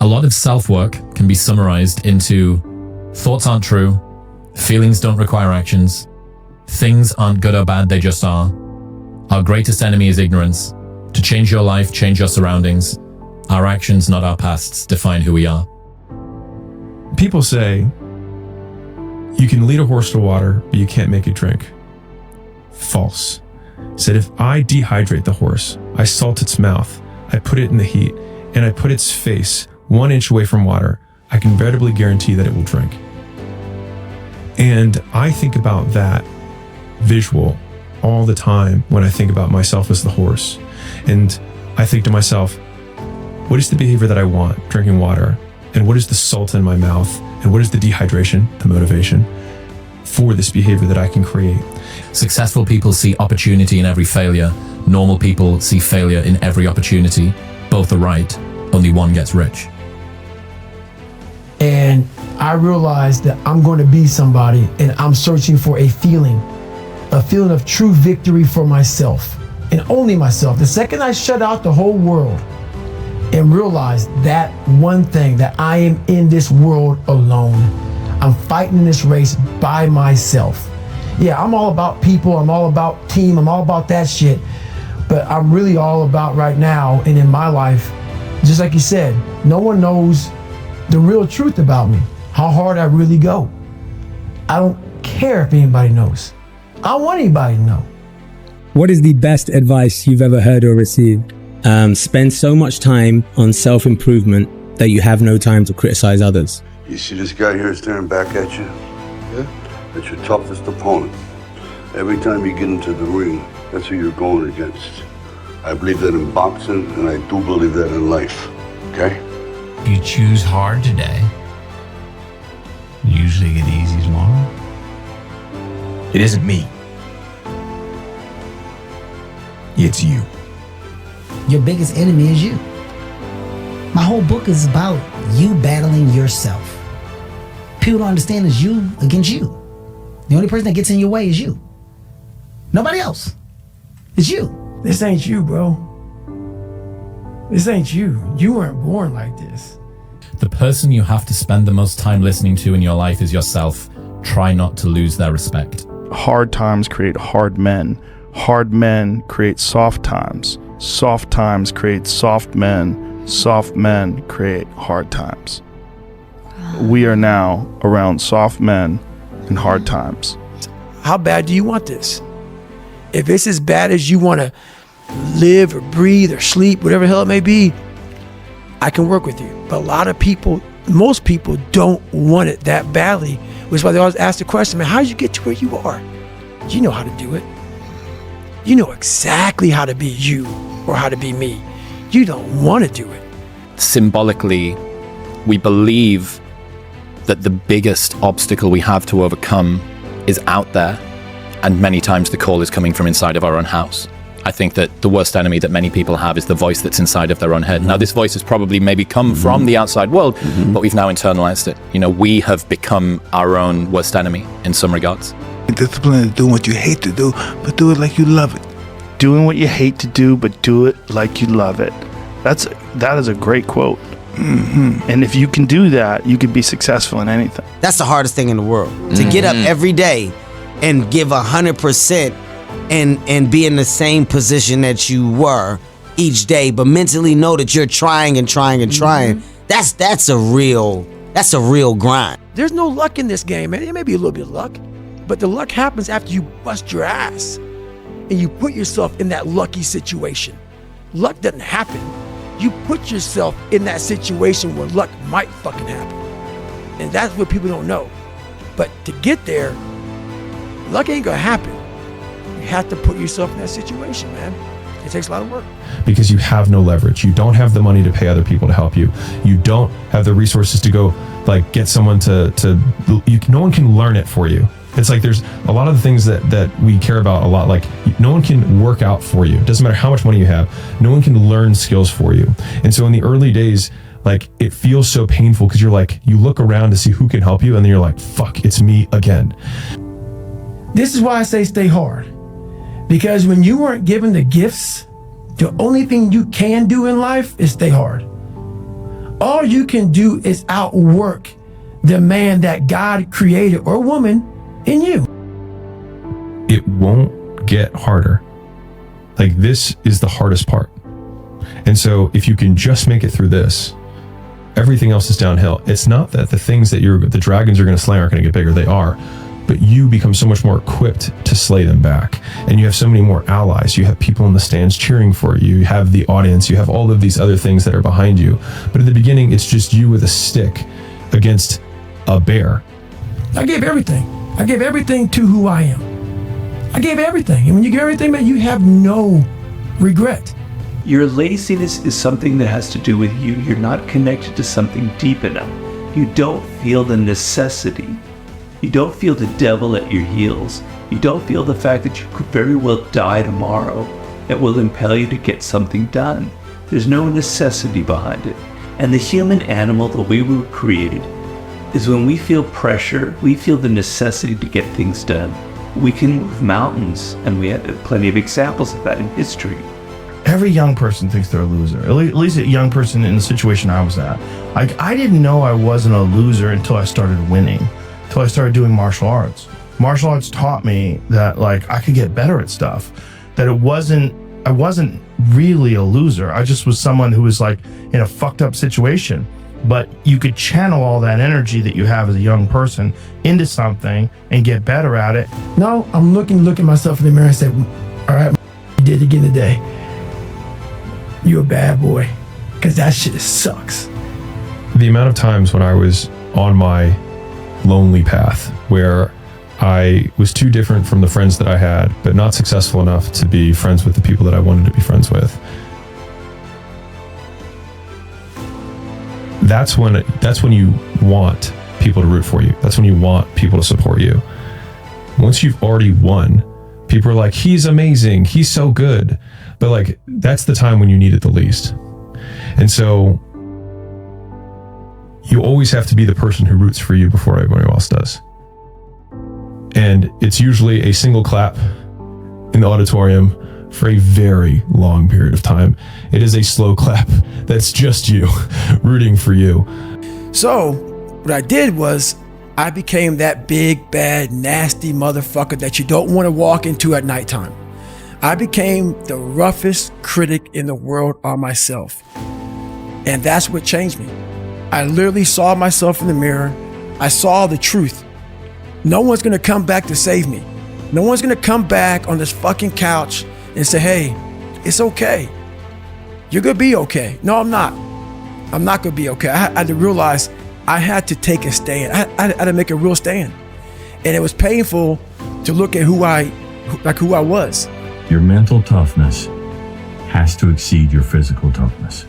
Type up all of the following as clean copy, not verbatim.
A lot of self-work can be summarized into thoughts aren't true, feelings don't require actions, things aren't good or bad, they just are. Our greatest enemy is ignorance. To change your life, change your surroundings. Our actions, not our pasts, define who we are. People say, you can lead a horse to water, but you can't make it drink. False. Said if I dehydrate the horse, I salt its mouth, I put it in the heat, and I put its face 1 inch away from water, I can veritably guarantee that it will drink. And I think about that visual all the time when I think about myself as the horse. And I think to myself, what is the behavior that I want, drinking water? And what is the salt in my mouth? And what is the dehydration, the motivation for this behavior that I can create? Successful people see opportunity in every failure. Normal people see failure in every opportunity. Both are right. Only one gets rich. And I realized that I'm going to be somebody, and I'm searching for a feeling of true victory for myself and only myself. The second I shut out the whole world and realize that one thing, that I am in this world alone, I'm fighting in this race by myself. Yeah, I'm all about people, I'm all about team, I'm all about that shit, but I'm really all about right now and in my life, just like you said, no one knows the real truth about me, how hard I really go. I don't care if anybody knows. I don't want anybody to know. What is the best advice you've ever heard or received? Spend so much time on self-improvement that you have no time to criticize others. You see this guy here staring back at you? Yeah? That's your toughest opponent. Every time you get into the ring, that's who you're going against. I believe that in boxing, and I do believe that in life, okay? You choose hard today, you usually get easy tomorrow. It isn't me. It's you. Your biggest enemy is you. My whole book is about you battling yourself. People don't understand it's you against you. The only person that gets in your way is you. Nobody else. It's you. This ain't you, bro. This ain't you. You weren't born like this. The person you have to spend the most time listening to in your life is yourself. Try not to lose their respect. Hard times create hard men. Hard men create soft times. Soft times create soft men. Soft men create hard times. We are now around soft men and hard times. How bad do you want this? If it's as bad as you want to live or breathe or sleep, whatever the hell it may be, I can work with you. But a lot of people, most people don't want it that badly, which is why they always ask the question, man, how did you get to where you are? You know how to do it. You know exactly how to be you or how to be me. You don't want to do it. Symbolically, we believe that the biggest obstacle we have to overcome is out there, and many times the call is coming from inside of our own house. I think that the worst enemy that many people have is the voice that's inside of their own head. Now, this voice has probably maybe come from the outside world, but we've now internalized it. You know, we have become our own worst enemy in some regards. Discipline is doing what you hate to do, but do it like you love it. Doing what you hate to do, but do it like you love it. That is a great quote. And if you can do that, you can be successful in anything. That's the hardest thing in the world. To get up every day and give 100% and be in the same position that you were each day, but mentally know that you're trying and trying and trying. That's a real grind. There's no luck in this game, man. It may be a little bit of luck, but the luck happens after you bust your ass and you put yourself in that lucky situation. Luck doesn't happen. You put yourself in that situation where luck might fucking happen. And that's what people don't know. But to get there, luck ain't gonna happen. You have to put yourself in that situation, man. It takes a lot of work. Because you have no leverage. You don't have the money to pay other people to help you. You don't have the resources to go like get someone no one can learn it for you. It's like there's a lot of the things that we care about a lot, like no one can work out for you. It doesn't matter how much money you have. No one can learn skills for you. And so in the early days, like it feels so painful because you're like, you look around to see who can help you and then you're like, fuck, it's me again. This is why I say stay hard. Because when you weren't given the gifts, the only thing you can do in life is stay hard. all you can do is outwork the man that God created or woman in you. It won't get harder. Like, this is the hardest part. And so if you can just make it through this, everything else is downhill. It's not that the things that the dragons are going to slay aren't going to get bigger. They are. But you become so much more equipped to slay them back. And you have so many more allies. You have people in the stands cheering for you. You have the audience. You have all of these other things that are behind you. But in the beginning, it's just you with a stick against a bear. I gave everything. I gave everything to who I am. I gave everything. And when you give everything, man, you have no regret. Your laziness is something that has to do with you. You're not connected to something deep enough. You don't feel the necessity. You don't feel the devil at your heels. You don't feel the fact that you could very well die tomorrow that will impel you to get something done. There's no necessity behind it. And the human animal, the way we were created, is when we feel pressure, we feel the necessity to get things done. We can move mountains, and we have plenty of examples of that in history. Every young person thinks they're a loser. At least a young person in the situation I was at. Like, I didn't know I wasn't a loser until I started winning, until I started doing martial arts. Martial arts taught me that, like, I could get better at stuff, that I wasn't really a loser. I just was someone who was, like, in a fucked up situation. But you could channel all that energy that you have as a young person into something and get better at it. No, I'm look at myself in the mirror and say, all right, you did it again today. You a bad boy, because that shit sucks. The amount of times when I was on my lonely path where I was too different from the friends that I had, but not successful enough to be friends with the people that I wanted to be friends with. That's when you want people to root for you. That's when you want people to support you. Once you've already won, people are like, he's amazing, he's so good. But like, that's the time when you need it the least. And so you always have to be the person who roots for you before everyone else does. And it's usually a single clap in the auditorium for a very long period of time. It is a slow clap that's just you rooting for you. So what I did was I became that big, bad, nasty motherfucker that you don't want to walk into at nighttime. I became the roughest critic in the world on myself. And that's what changed me. I literally saw myself in the mirror. I saw the truth. No one's gonna come back to save me. No one's gonna come back on this fucking couch and say, hey, it's okay. You're gonna be okay. No, I'm not. I'm not gonna be okay. I had to realize I had to take a stand. I had to make a real stand. And it was painful to look at who I was. Your mental toughness has to exceed your physical toughness.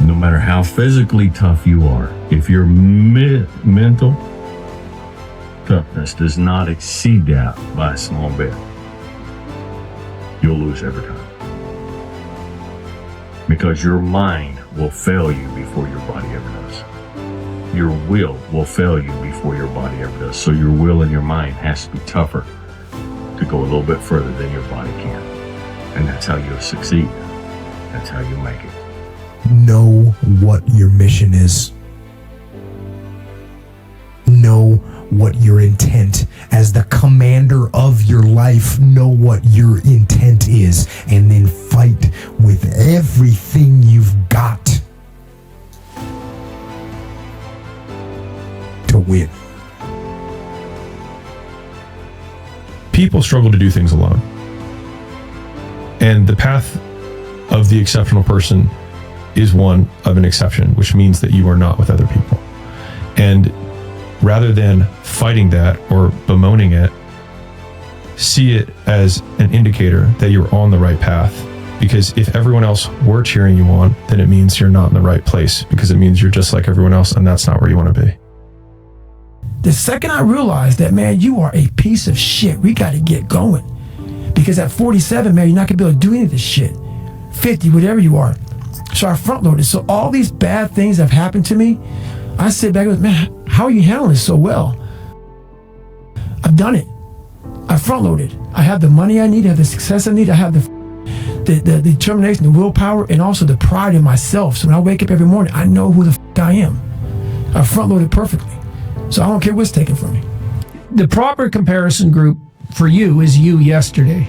No matter how physically tough you are, if your mental toughness does not exceed that by a small bit, you'll lose every time. Because your mind will fail you before your body ever does. Your will fail you before your body ever does. So your will and your mind has to be tougher to go a little bit further than your body can. And that's how you'll succeed. That's how you make it. Know what your mission is. Know what your intent as the commander of your life. Know what your intent is, and then fight with everything you've got to win. People struggle to do things alone. And the path of the exceptional person is one of an exception, which means that you are not with other people. And rather than fighting that or bemoaning it, see it as an indicator that you're on the right path. Because if everyone else were cheering you on, then it means you're not in the right place, because it means you're just like everyone else, and that's not where you want to be. The second I realized that, man, you are a piece of shit, we got to get going. Because at 47, man, you're not going to be able to do any of this shit. 50, whatever you are. So I front loaded. So all these bad things have happened to me. I sit back and go, man, how are you handling this so well? I've done it. I front loaded. I have the money I need. I have the success I need. I have the determination, the willpower, and also the pride in myself. So when I wake up every morning, I know who the I am. I front load it perfectly. So I don't care what's taken from me. The proper comparison group for you is you yesterday.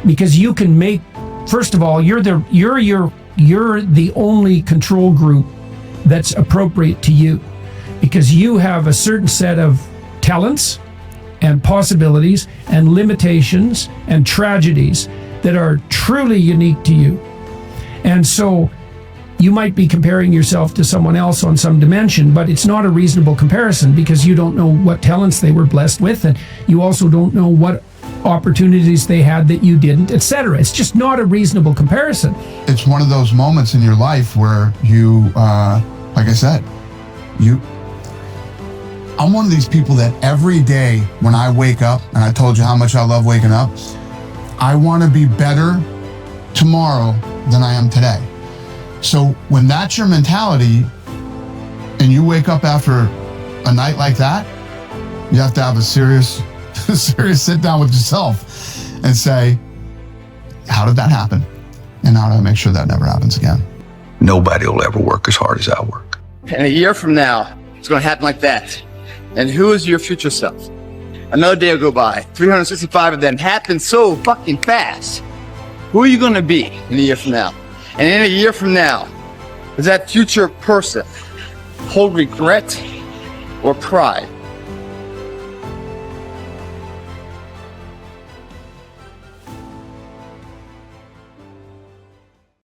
Because you can make, first of all, you're the only control group that's appropriate to you. Because you have a certain set of talents and possibilities and limitations and tragedies that are truly unique to you. And so you might be comparing yourself to someone else on some dimension, but it's not a reasonable comparison because you don't know what talents they were blessed with, and you also don't know what opportunities they had that you didn't, etc. It's just not a reasonable comparison. It's one of those moments in your life where you, like I said, I'm one of these people that every day when I wake up, and I told you how much I love waking up, I want to be better tomorrow than I am today. So when that's your mentality and you wake up after a night like that, you have to have a serious sit down with yourself and say, how did that happen? And how do I make sure that never happens again? Nobody will ever work as hard as I work. And a year from now, it's going to happen like that. And who is your future self? Another day will go by. 365 of them happen so fucking fast. Who are you going to be in a year from now? And in a year from now, does that future person hold regret or pride